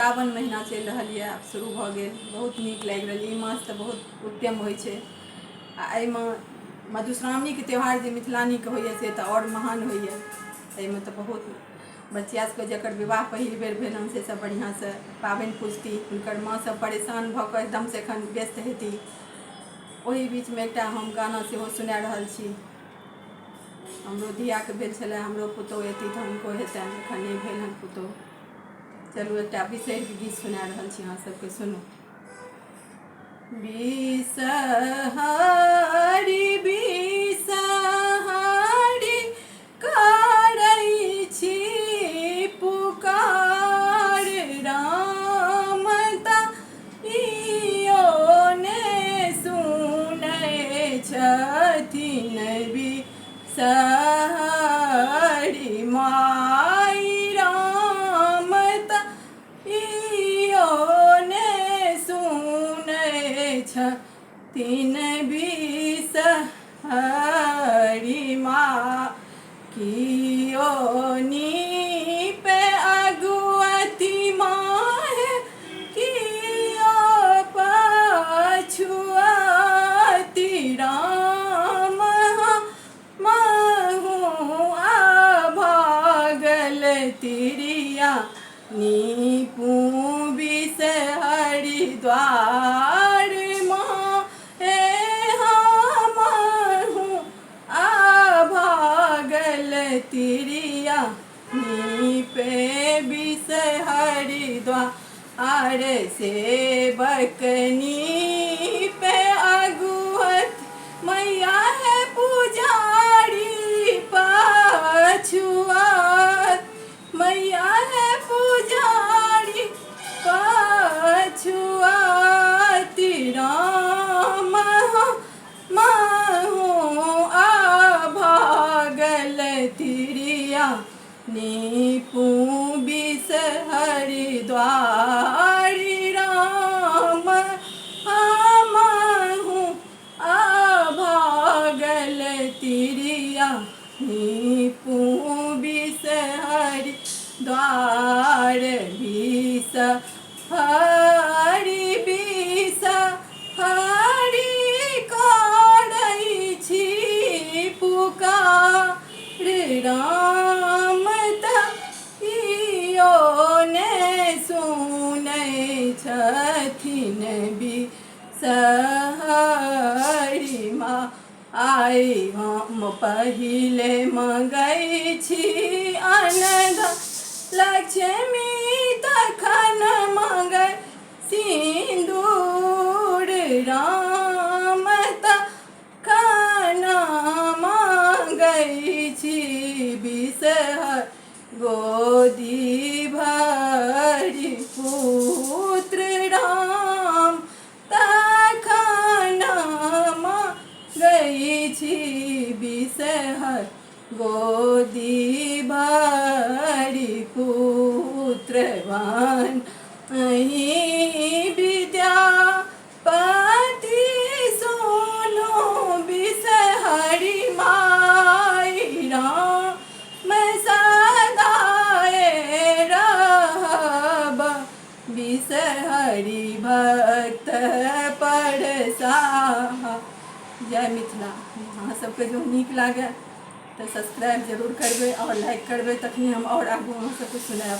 सावन महीना चलि रहा है, आब शुरू भ गेल। बहुत नीक लागि रहल है। मास तो बहुत उत्तम होइ छै। आ एहिमे मधुश्रावणीके त्यौहार जे मिथिलानीके होइए से तऽ आओर महान होइए। एहिमे तऽ बहुत बचिया सबके जकर विवाह पहिल बेर भेल हन से सब बढ़िआँसँ पाबनि पूजती। हुनकर माँ सब परेशान भऽ कऽ एकदमसँ एखन व्यस्त हेती। ओहि बीचमे एकटा हम गाना सेहो सुना रहल छी। हमरो धियाके भेल छलै, हमरो पुतहु एती तऽ हुनको हेतनि, एखन नहि भेल हन पुतहु। चलू एकटा बिसहरिके गीत सुना रहल छी, अहाँ सबके सुनू। बिसहरी बिसहरी करै छी पुकार, राम ताइयो ने सुनै छथिन। बिसहरी माय राम ताइयो ने सुनै छथिन। बिसहरी माँ कियो नीपे अगुअती माहे, कियो पछुअती राम। महू अभागल तिरिया नीपू बिसहरी द्वार माँ हे हमहू अभागल तिरिया नीपे बिसहरी द्वार। सेवक नीपे अगुअत मैया है पुजारी पछुअत, मैया है पुजारी पछुअती राम। महू अभागल तिरिया नीपू बिसहरी द्वार राम। हमहू अभागल तिरिया नीपू बिसहरी द्वार। बिसहरी बिसहरी करै छी पुकार, राम ताइयो ने सुनै छथिन। बिसहरी माँ आइ हम पहिले मँगै छी अनधन, लक्ष्मी तखन मँगै सिन्दूर, राम तखन मँगै छी बिसहर गोदी भरि पुत्र, राम तखन मँगै छी बिसहर गोदी भरि पुत्रवान। विद्यापति सुनो बिसहरी माय राम सदाए रहब। बिसहरी भक्त परसाहा। जय मिथिला। अहाँ सबके जो नीक लागे तो सब्सक्राइब जरूर करबै और लाइक करबै, तखनी हम और आगू अहाँ सबके सुनाएब।